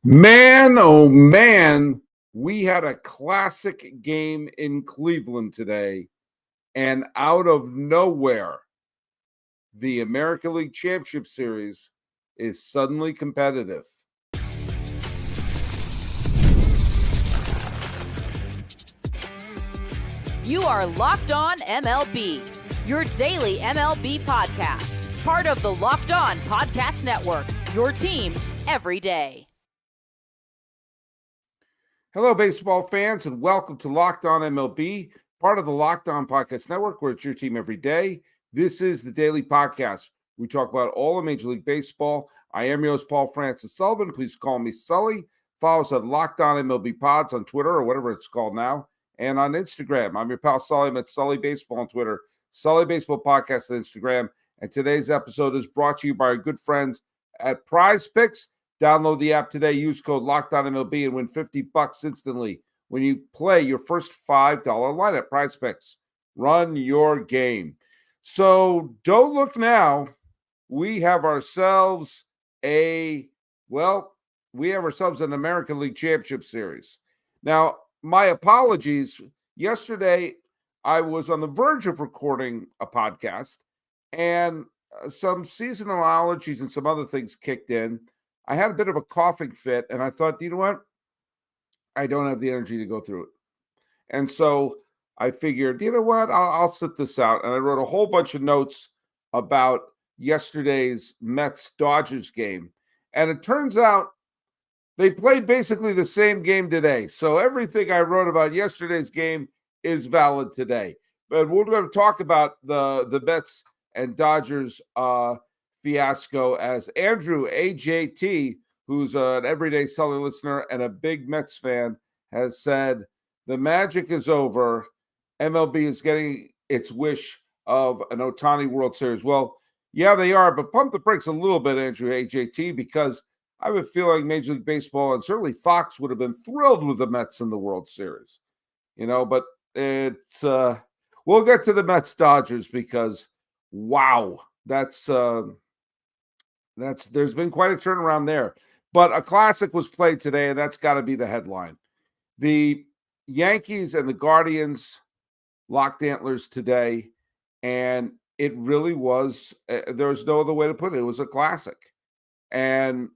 Man, oh man, we had a classic game in Cleveland today, and out of nowhere, the American League Championship Series is suddenly competitive. You are Locked On MLB, your daily MLB podcast, part of the Locked On Podcast Network, your team every day. Hello, baseball fans, and welcome to Locked On MLB, part of the Locked On Podcast Network, where it's your team every day. This is the daily podcast. We talk about all of Major League Baseball. I am your host, Paul Francis Sullivan. Please call me Sully. Follow us at Locked On MLB Pods on Twitter, or whatever it's called now, and on Instagram. I'm your pal Sully. I'm at Sully Baseball on Twitter, Sully Baseball Podcast on Instagram. And today's episode is brought to you by our good friends at PrizePicks. Download the app today. Use code LOCKEDONMLB and win $50 instantly when you play your first $5 lineup. PrizePicks. Run your game. So don't look now. We have ourselves an American League Championship Series. Now, my apologies. Yesterday, I was on the verge of recording a podcast, and some seasonal allergies and some other things kicked in. I had a bit of a coughing fit, and I thought, you know what? I don't have the energy to go through it. And so I figured, you know what? I'll sit this out. And I wrote a whole bunch of notes about yesterday's Mets-Dodgers game. And it turns out they played basically the same game today. So everything I wrote about yesterday's game is valid today. But we're going to talk about the Mets and Dodgers fiasco as Andrew AJT, who's an everyday Sully listener and a big Mets fan, has said the magic is over. MLB is getting its wish of an Ohtani World Series. Well, yeah, they are, but pump the brakes a little bit, Andrew AJT, because I have a feeling Major League Baseball and certainly Fox would have been thrilled with the Mets in the World Series. But it's we'll get to the Mets Dodgers because wow, there's been quite a turnaround there. But a classic was played today, and that's got to be the headline. The Yankees and the Guardians locked antlers today, and it really was, there was no other way to put it. It was a classic. And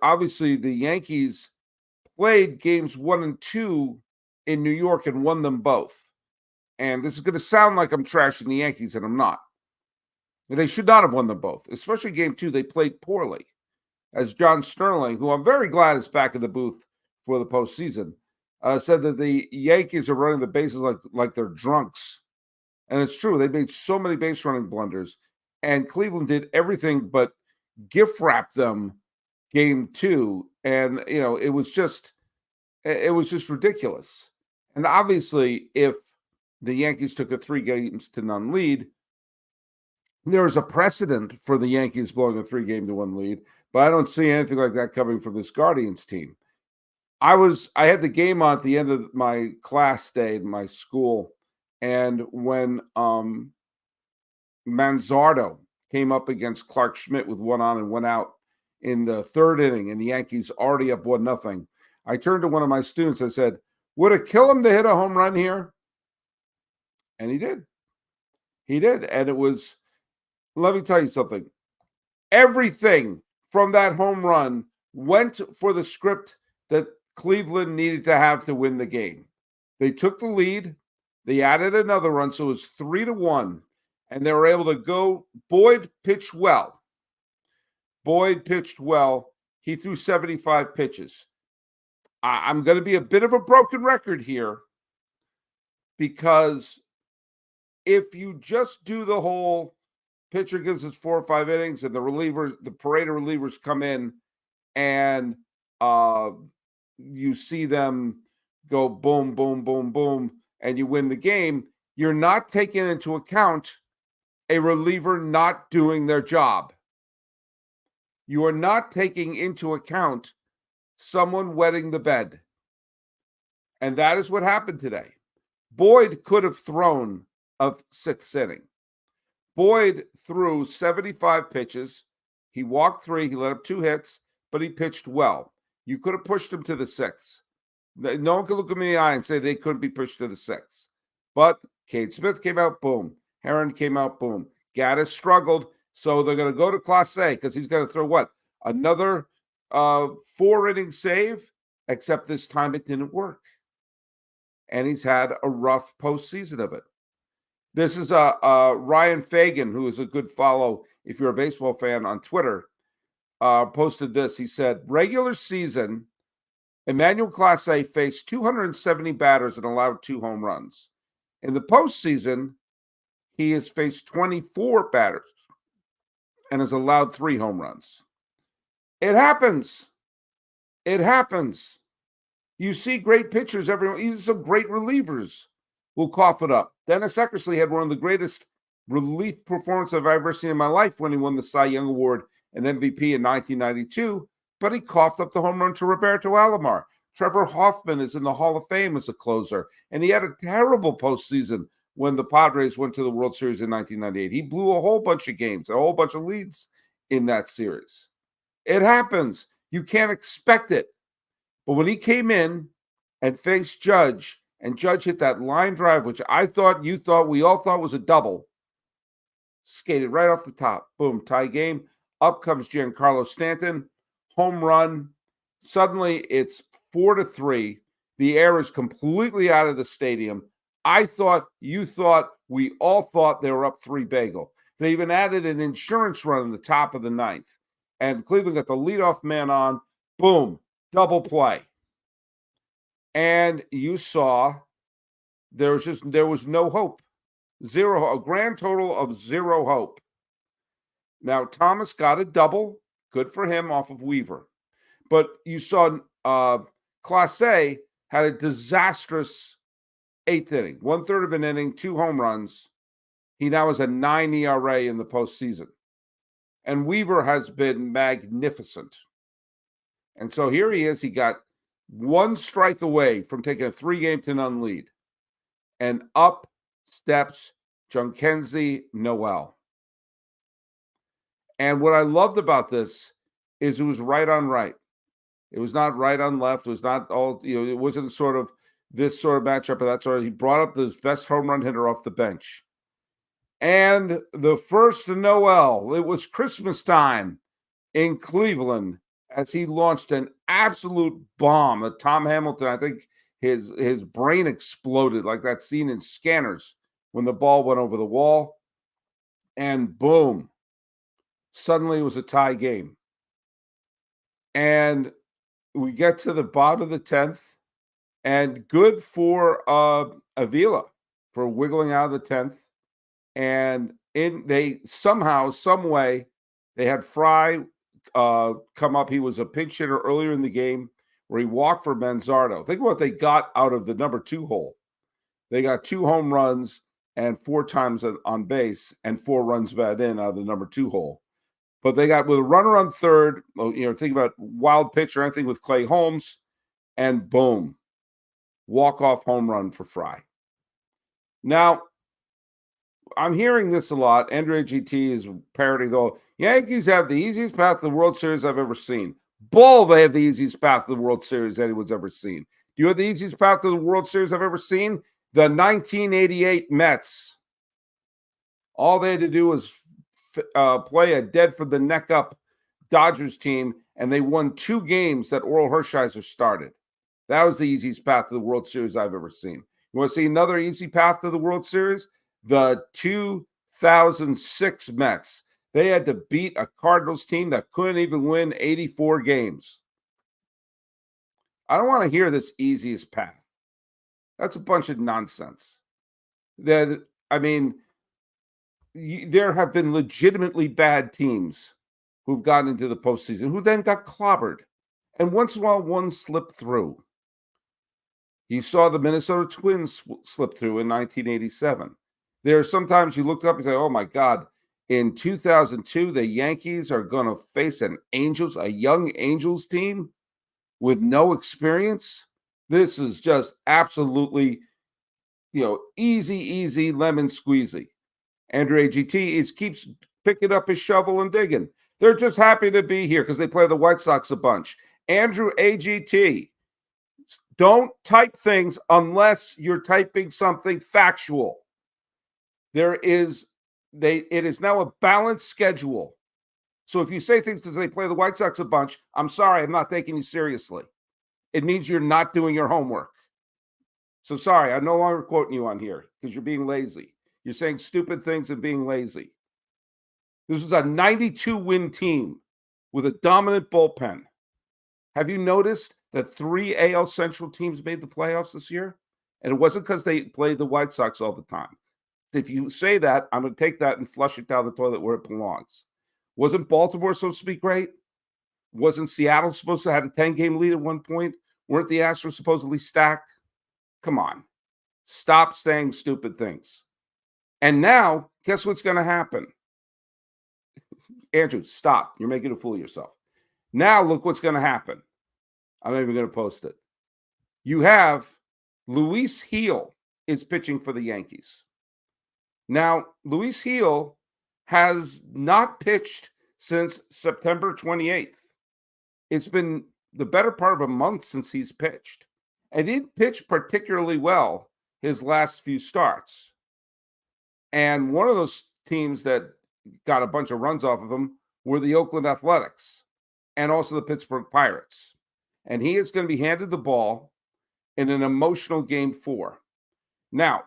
obviously the Yankees played games 1 and 2 in New York and won them both. And this is going to sound like I'm trashing the Yankees, and I'm not. They should not have won them both, especially game 2. They played poorly. As John Sterling, who I'm very glad is back in the booth for the postseason, said that the Yankees are running the bases like they're drunks. And it's true. They made so many base running blunders. And Cleveland did everything but gift wrap them game 2. And, it was just ridiculous. And obviously, if the Yankees took a 3-0 lead, there's a precedent for the Yankees blowing a 3-1 lead, but I don't see anything like that coming from this Guardians team. I had the game on at the end of my class day in my school, and when Manzardo came up against Clark Schmidt with 1 on and 1 out in the 3rd inning, and the Yankees already up 1-0, I turned to one of my students. I said, "Would it kill him to hit a home run here?" And he did. He did, and it was. Let me tell you something. Everything from that home run went for the script that Cleveland needed to have to win the game. They took the lead. They added another run, so it was 3-1, and they were able to go. Boyd pitched well. He threw 75 pitches. I'm going to be a bit of a broken record here because if you just do the whole pitcher gives us 4 or 5 innings, and the parade of relievers come in, and you see them go boom, boom, boom, boom, and you win the game. You're not taking into account a reliever not doing their job. You are not taking into account someone wetting the bed. And that is what happened today. Boyd could have thrown a 6th inning. Boyd threw 75 pitches. He walked 3. He let up 2 hits, but he pitched well. You could have pushed him to the 6th. No one could look him in the eye and say they couldn't be pushed to the 6th. But Cade Smith came out, boom. Heron came out, boom. Gaddis struggled, so they're going to go to Clase because he's going to throw what? Another 4-inning save, except this time it didn't work. And he's had a rough postseason of it. This is Ryan Fagan, who is a good follow if you're a baseball fan on Twitter, posted this. He said, regular season, Emmanuel Clase faced 270 batters and allowed 2 home runs. In the postseason, he has faced 24 batters and has allowed 3 home runs. It happens. It happens. You see great pitchers, even some great relievers will cough it up. Dennis Eckersley had one of the greatest relief performances I've ever seen in my life when he won the Cy Young Award and MVP in 1992, but he coughed up the home run to Roberto Alomar. Trevor Hoffman is in the Hall of Fame as a closer, and he had a terrible postseason when the Padres went to the World Series in 1998. He blew a whole bunch of games, a whole bunch of leads in that series. It happens. You can't expect it. But when he came in and faced Judge, and Judge hit that line drive, which I thought, you thought, we all thought was a double, skated right off the top. Boom, tie game. Up comes Giancarlo Stanton. Home run. Suddenly it's 4-3. The air is completely out of the stadium. I thought, you thought, we all thought they were up 3 bagel. They even added an insurance run in the top of the 9th. And Cleveland got the leadoff man on. Boom, double play. And you saw there was no hope. A grand total of 0 hope. Now, Thomas got a double. Good for him off of Weaver. But you saw Clase had a disastrous 8th inning, 1/3 of an inning, 2 home runs. He now has a 9 ERA in the postseason. And Weaver has been magnificent. And so here he is. He got 1 strike away from taking a 3-game-to-none lead. And up steps Jhonkensy Noel. And what I loved about this is it was right on right. It was not right on left. It was not all, it wasn't sort of this sort of matchup or that sort of. He brought up the best home run hitter off the bench. And the first Noel, it was Christmas time in Cleveland as he launched an absolute bomb. Tom Hamilton, I think his brain exploded like that scene in Scanners when the ball went over the wall. And boom, suddenly it was a tie game. And we get to the bottom of the 10th, and good for Avila for wiggling out of the 10th. And they somehow, some way, they had Fry come up. He was a pinch hitter earlier in the game where he walked for Manzardo. Think of what they got out of the number 2 hole. They got 2 home runs and 4 times on base and 4 runs batted in out of the number 2 hole. But they got with a runner on third, think about wild pitch or anything with Clay Holmes, and boom, walk-off home run for Fry. Now, I'm hearing this a lot. Andrea GT is parroting, though, Yankees have the easiest path to the World Series I've ever seen. Bull, they have the easiest path to the World Series anyone's ever seen. Do you have the easiest path to the World Series I've ever seen? The 1988 Mets. All they had to do was play a dead for the neck up Dodgers team, and they won 2 games that Oral Hershiser started. That was the easiest path to the World Series I've ever seen. You want to see another easy path to the World Series? The 2006 Mets. They had to beat a Cardinals team that couldn't even win 84 games. I don't want to hear this easiest path. That's a bunch of nonsense. There have been legitimately bad teams who've gotten into the postseason who then got clobbered. And once in a while, one slipped through. You saw the Minnesota Twins slip through in 1987. There are sometimes you look up and say, oh, my God, in 2002, the Yankees are going to face a young Angels team with no experience. This is just absolutely, easy lemon squeezy. Andrea GT keeps picking up his shovel and digging. They're just happy to be here because they play the White Sox a bunch. Andrew AGT, don't type things unless you're typing something factual. It is now a balanced schedule. So if you say things because they play the White Sox a bunch, I'm sorry, I'm not taking you seriously. It means you're not doing your homework. So sorry, I'm no longer quoting you on here because you're being lazy. You're saying stupid things and being lazy. This is a 92-win team with a dominant bullpen. Have you noticed that 3 AL Central teams made the playoffs this year? And it wasn't because they played the White Sox all the time. If you say that, I'm going to take that and flush it down the toilet where it belongs. Wasn't Baltimore supposed to be great? Wasn't Seattle supposed to have a 10-game lead at one point? Weren't the Astros supposedly stacked? Come on. Stop saying stupid things. And now, guess what's going to happen? Andrew, stop. You're making a fool of yourself. Now, look what's going to happen. I'm not even going to post it. You have Luis Gil is pitching for the Yankees. Now, Luis Gil has not pitched since September 28th. It's been the better part of a month since he's pitched. And he didn't pitch particularly well his last few starts. And one of those teams that got a bunch of runs off of him were the Oakland Athletics and also the Pittsburgh Pirates. And he is going to be handed the ball in an emotional game 4. Now,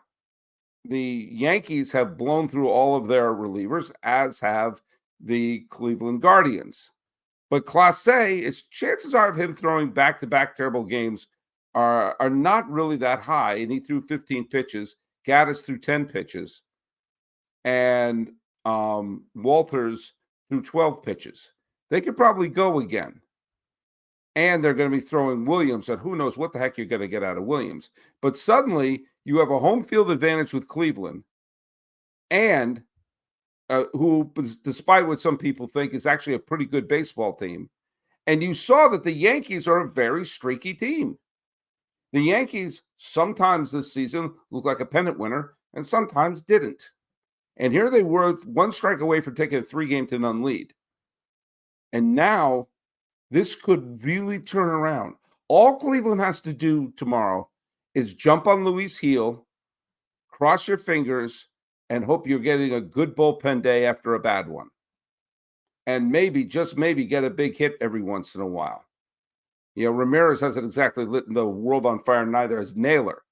the Yankees have blown through all of their relievers, as have the Cleveland Guardians. But Clase, its chances are of him throwing back-to-back terrible games are not really that high. And he threw 15 pitches. Gaddis threw 10 pitches. And Walters threw 12 pitches. They could probably go again. And they're going to be throwing Williams, and who knows what the heck you're going to get out of Williams. But suddenly, you have a home field advantage with Cleveland, and who, despite what some people think, is actually a pretty good baseball team. And you saw that the Yankees are a very streaky team. The Yankees sometimes this season look like a pennant winner, and sometimes didn't. And here they were, one strike away from taking a 3-game-to-none lead. And now, this could really turn around. All Cleveland has to do tomorrow is jump on Luis Gil, cross your fingers, and hope you're getting a good bullpen day after a bad one. And maybe, just maybe, get a big hit every once in a while. You know, Ramirez hasn't exactly lit the world on fire, neither has Naylor.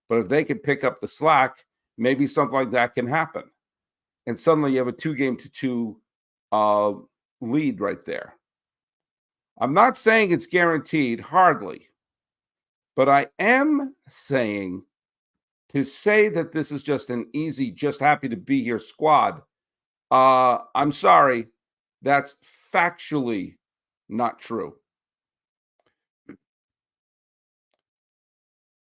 But if they can pick up the slack, maybe something like that can happen. And suddenly you have a 2-game-to-2 lead right there. I'm not saying it's guaranteed, hardly. But I am saying to say that this is just an easy, just happy to be here squad. I'm sorry. That's factually not true.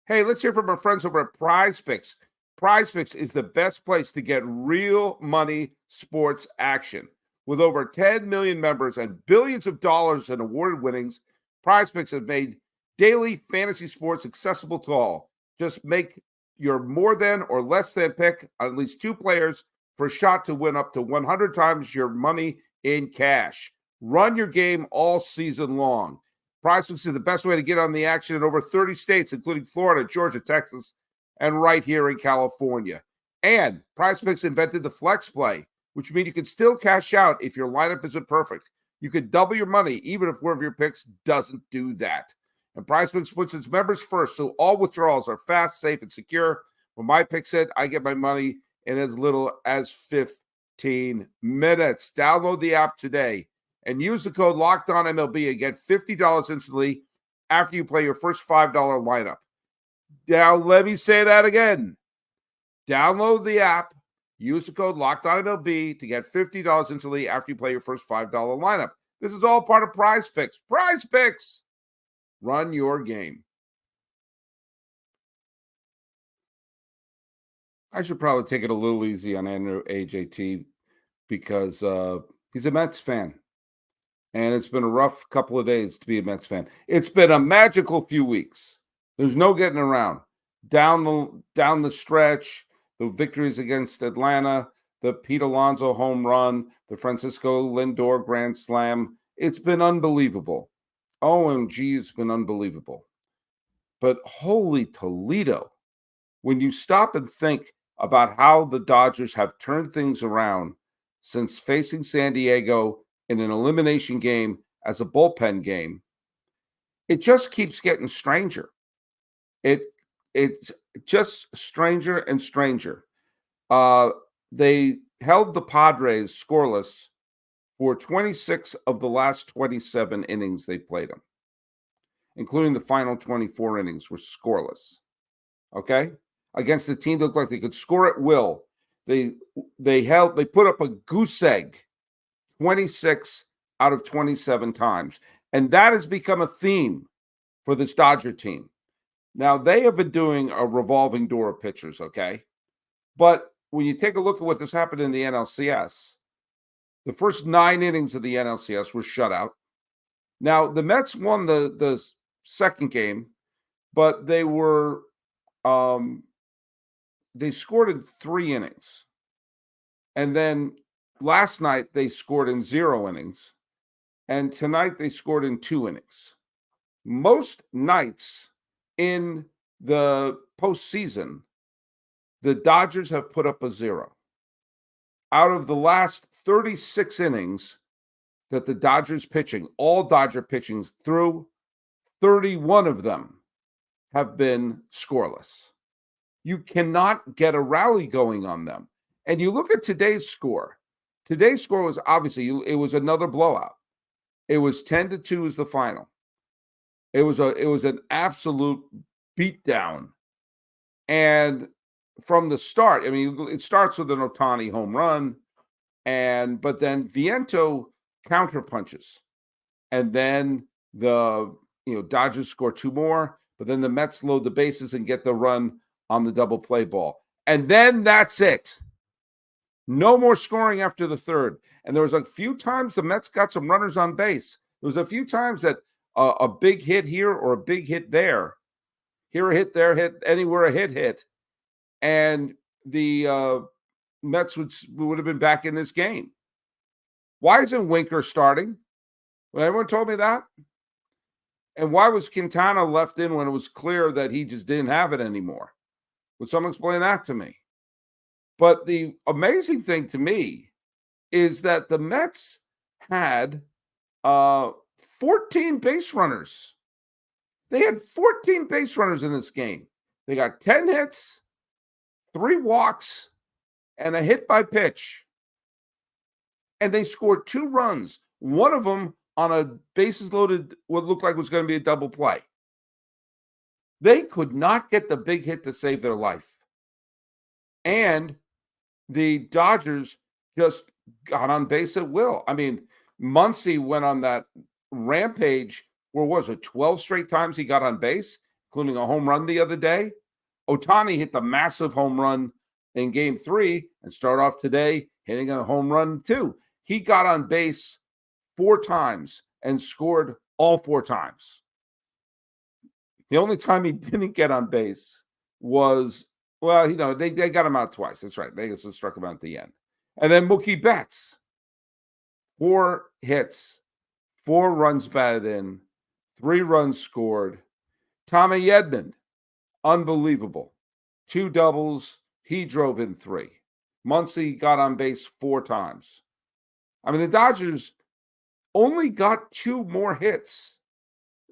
Hey, let's hear from our friends over at PrizePicks. PrizePicks is the best place to get real money sports action. With over 10 million members and billions of dollars in awarded winnings, PrizePicks have made daily fantasy sports accessible to all. Just make your more than or less than pick on at least 2 players for a shot to win up to 100 times your money in cash. Run your game all season long. PrizePicks is the best way to get on the action in over 30 states, including Florida, Georgia, Texas, and right here in California. And PrizePicks invented the flex play, which means you can still cash out if your lineup isn't perfect. You could double your money, even if one of your picks doesn't do that. And PrizePicks puts its members first, so all withdrawals are fast, safe, and secure. When my picks hit, I get my money in as little as 15 minutes. Download the app today and use the code LOCKEDONMLB and get $50 instantly after you play your first $5 lineup. Now, let me say that again. Download the app. Use the code LOCKEDONMLB to get $50 instantly after you play your first $5 lineup. This is all part of PrizePicks. PrizePicks. Run your game. I should probably take it a little easy on Andrew AJT because he's a Mets fan. And it's been a rough couple of days to be a Mets fan. It's been a magical few weeks. There's no getting around. Down the stretch, the victories against Atlanta, the Pete Alonso home run, the Francisco Lindor grand slam. It's been unbelievable. OMG, it's been unbelievable. But holy Toledo, when you stop and think about how the Dodgers have turned things around since facing San Diego in an elimination game as a bullpen game, it just keeps getting stranger. It's just stranger and stranger. They held the Padres scoreless for 26 of the last 27 innings they played them, including the final 24 innings were scoreless. Okay? Against the team that looked like they could score at will. They put up a goose egg 26 out of 27 times. And that has become a theme for this Dodger team. Now, they have been doing a revolving door of pitchers, okay? But when you take a look at what has happened in the NLCS, the first 9 innings of the NLCS were shutout. Now, the Mets won the second game, but they were they scored in 3 innings. And then last night they scored in 0 innings. And tonight they scored in 2 innings. Most nights in the postseason, the Dodgers have put up a 0. Out of the last 36 innings that the Dodgers pitching, all Dodger pitching through, 31 of them have been scoreless. You cannot get a rally going on them. And you look at today's score. Today's score was obviously, it was another blowout. It was 10-2 is the final. It was an absolute beatdown. And from the start, I mean, it starts with an Ohtani home run, but then Viento counterpunches. And then the Dodgers score 2 more, but then the Mets load the bases and get the run on the double play ball. And then that's it. No more scoring after the third. And there was a few times the Mets got some runners on base. There was a few times that a big hit here or a big hit there. Here a hit, there a hit, anywhere a hit. And the Mets would have been back in this game. Why isn't Winker starting? When everyone told me that. And why was Quintana left in when it was clear that he just didn't have it anymore? Would someone explain that to me? But the amazing thing to me is that the Mets had 14 base runners. They had 14 base runners in this game. They got 10 hits, 3 walks, and a hit by pitch. And they scored 2 runs, one of them on a bases loaded, what looked like was going to be a double play. They could not get the big hit to save their life. And the Dodgers just got on base at will. I mean, Muncy went on that rampage, where was it, 12 straight times he got on base, including a home run the other day. Ohtani hit the massive home run in game 3 and start off today hitting a home run too. He got on base 4 times and scored all 4 times. The only time he didn't get on base was, they got him out twice. That's right. They just struck him out at the end. And then Mookie Betts, 4 hits, 4 runs batted in, 3 runs scored. Tommy Edman, unbelievable. 2 doubles. He drove in 3. Muncy got on base 4 times. I mean, the Dodgers only got 2 more hits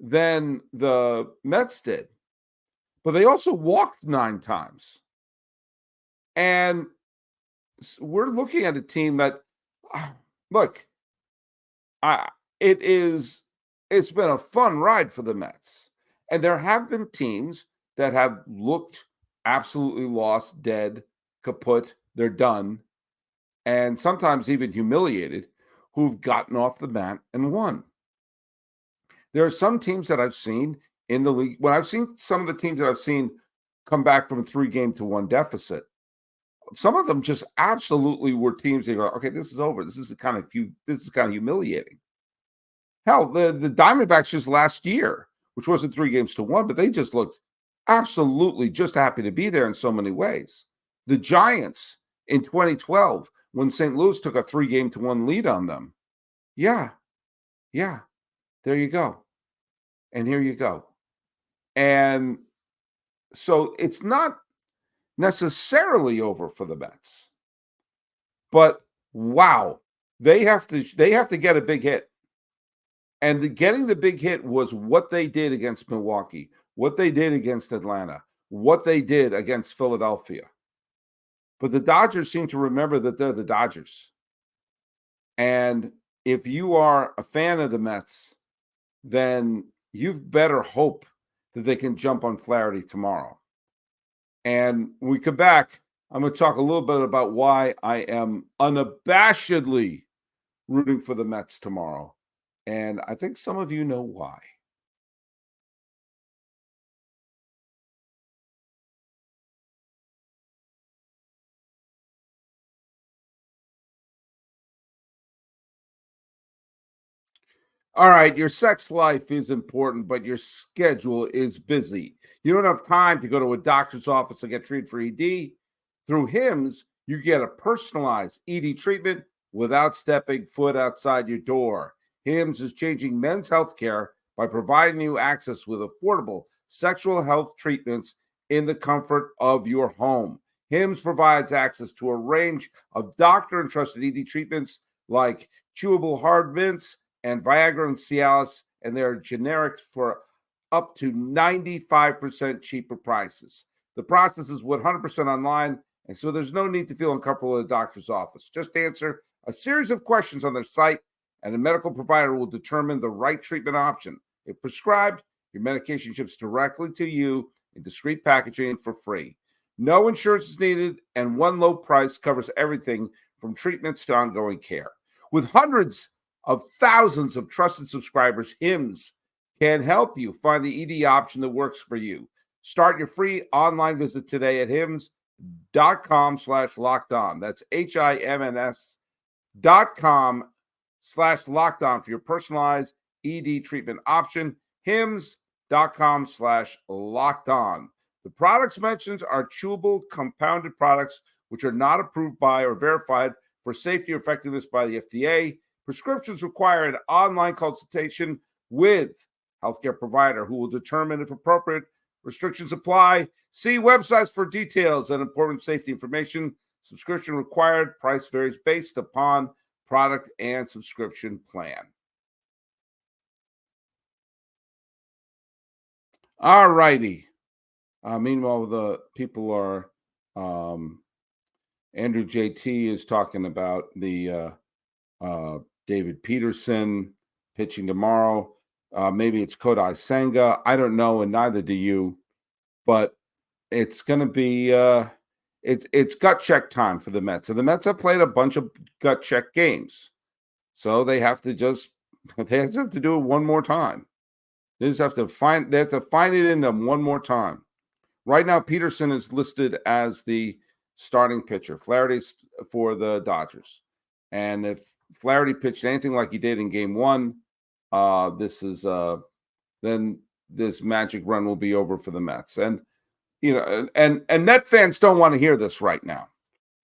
than the Mets did, but they also walked 9 times. And we're looking at a team that, look, it's been a fun ride for the Mets. And there have been teams that have looked absolutely lost, dead, kaput, they're done, and sometimes even humiliated, who've gotten off the mat and won. There are some teams that I've seen in the league. When I've seen some of the teams that I've seen come back from a 3-game to 1 deficit, some of them just absolutely were teams that go, okay, this is over. This is kind of humiliating. Hell, the Diamondbacks just last year, which wasn't 3 games to 1, but they just looked absolutely just happy to be there in so many ways. The Giants in 2012, when St. Louis took a 3-game to 1 lead on them. Yeah, there you go. And here you go. And so it's not necessarily over for the Mets. But wow, they have to get a big hit. And getting the big hit was what they did against Milwaukee, what they did against Atlanta, what they did against Philadelphia. But the Dodgers seem to remember that they're the Dodgers. And if you are a fan of the Mets, then you've better hope that they can jump on Flaherty tomorrow. And when we come back, I'm going to talk a little bit about why I am unabashedly rooting for the Mets tomorrow. And I think some of you know why. All right, your sex life is important, but your schedule is busy. You don't have time to go to a doctor's office and get treated for ED. Through HIMSS, you get a personalized ED treatment without stepping foot outside your door. HIMSS is changing men's health care by providing you access with affordable sexual health treatments in the comfort of your home. HIMSS provides access to a range of doctor-entrusted ED treatments like chewable hard mints and Viagra and Cialis, and they're generic for up to 95% cheaper prices. The process is 100% online, and so there's no need to feel uncomfortable at a doctor's office. Just answer a series of questions on their site, and a medical provider will determine the right treatment option. If prescribed, your medication ships directly to you in discreet packaging for free. No insurance is needed, and one low price covers everything from treatments to ongoing care. With hundreds of thousands of trusted subscribers, HIMSS can help you find the ED option that works for you. Start your free online visit today at HIMSS.com/lockedon. That's HIMSS.com/lockedon for your personalized ED treatment option. HIMSS.com/lockedon. The products mentioned are chewable compounded products which are not approved by or verified for safety or effectiveness by the FDA. Prescriptions require an online consultation with healthcare provider who will determine if appropriate. Restrictions apply. See websites for details and important safety information. Subscription required. Price varies based upon product and subscription plan. All righty. Meanwhile, the people are Andrew JT is talking about the David Peterson pitching tomorrow. Maybe it's Kodai Senga. I don't know, and neither do you. But it's going to be it's gut check time for the Mets. And the Mets have played a bunch of gut check games, so they have to do it one more time. They have to find it in them one more time. Right now, Peterson is listed as the starting pitcher. Flaherty's for the Dodgers, and if Flaherty pitched anything like he did in Game 1, then this magic run will be over for the Mets. And and Met fans don't want to hear this right now.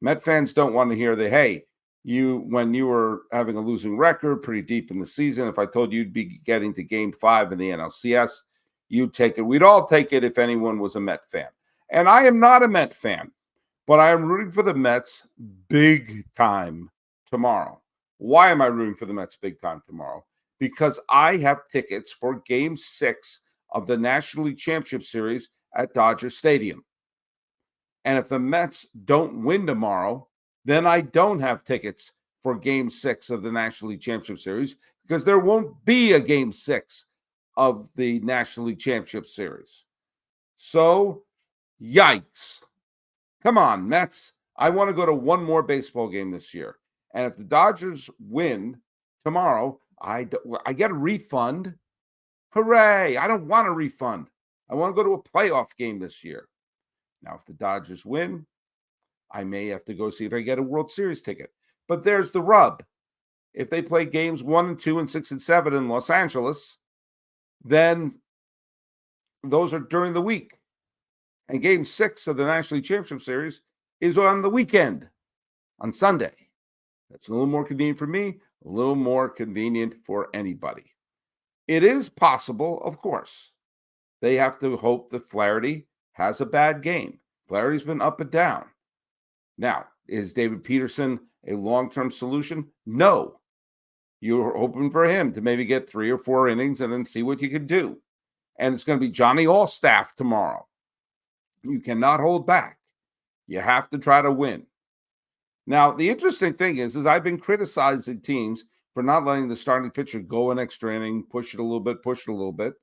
Met fans don't want to hear that. Hey, when you were having a losing record pretty deep in the season, if I told you you'd be getting to Game 5 in the NLCS, you'd take it. We'd all take it if anyone was a Met fan. And I am not a Met fan, but I am rooting for the Mets big time tomorrow. Why am I rooting for the Mets big time tomorrow? Because I have tickets for Game 6 of the National League Championship Series at Dodger Stadium. And if the Mets don't win tomorrow, then I don't have tickets for Game 6 of the National League Championship Series because there won't be a Game 6 of the National League Championship Series. So, yikes. Come on, Mets. I want to go to one more baseball game this year. And if the Dodgers win tomorrow, I get a refund. Hooray. I don't want a refund. I want to go to a playoff game this year. Now, if the Dodgers win, I may have to go see if I get a World Series ticket. But there's the rub. If they play games 1 and 2 and 6 and 7 in Los Angeles, then those are during the week. And Game 6 of the National League Championship Series is on the weekend, on Sunday. That's a little more convenient for me, a little more convenient for anybody. It is possible, of course. They have to hope that Flaherty has a bad game. Flaherty's been up and down. Now, is David Peterson a long-term solution? No. You're hoping for him to maybe get 3 or 4 innings and then see what you can do. And it's going to be Johnny Allstaff tomorrow. You cannot hold back. You have to try to win. Now, the interesting thing is I've been criticizing teams for not letting the starting pitcher go an extra inning, push it a little bit,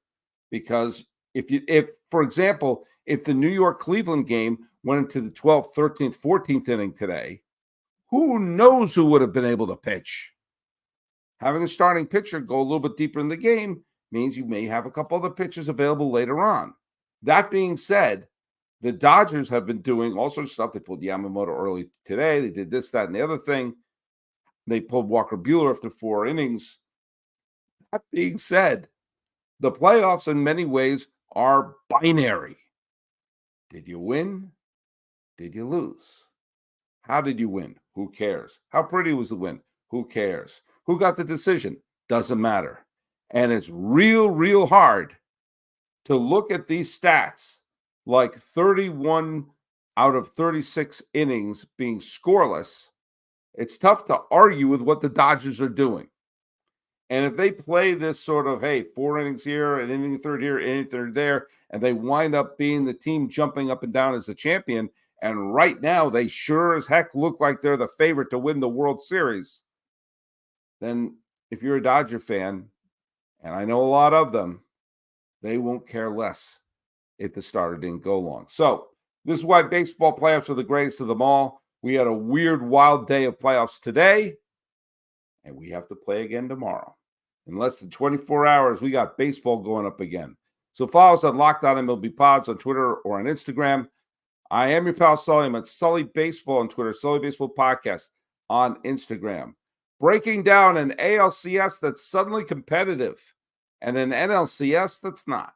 because if, for example, if the New York-Cleveland game went into the 12th, 13th, 14th inning today, who knows who would have been able to pitch? Having a starting pitcher go a little bit deeper in the game means you may have a couple other pitchers available later on. That being said, the Dodgers have been doing all sorts of stuff. They pulled Yamamoto early today. They did this, that, and the other thing. They pulled Walker Buehler after 4 innings. That being said, the playoffs in many ways are binary. Did you win? Did you lose? How did you win? Who cares? How pretty was the win? Who cares? Who got the decision? Doesn't matter. And it's real hard to look at these stats like 31 out of 36 innings being scoreless. It's tough to argue with what the Dodgers are doing. And if they play this sort of, hey, 4 innings here, an inning third here, an inning third there, and they wind up being the team jumping up and down as the champion, and right now they sure as heck look like they're the favorite to win the World Series, then if you're a Dodger fan, and I know a lot of them, they won't care less if the starter didn't go long. So this is why baseball playoffs are the greatest of them all. We had a weird, wild day of playoffs today, and we have to play again tomorrow. In less than 24 hours, we got baseball going up again. So follow us on Locked On MLB Pods on Twitter or on Instagram. I am your pal Sully. I'm at Sully Baseball on Twitter, Sully Baseball Podcast on Instagram. Breaking down an ALCS that's suddenly competitive and an NLCS that's not.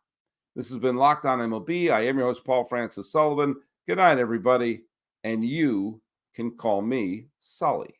This has been Locked On MLB. I am your host, Paul Francis Sullivan. Good night, everybody. And you can call me Sully.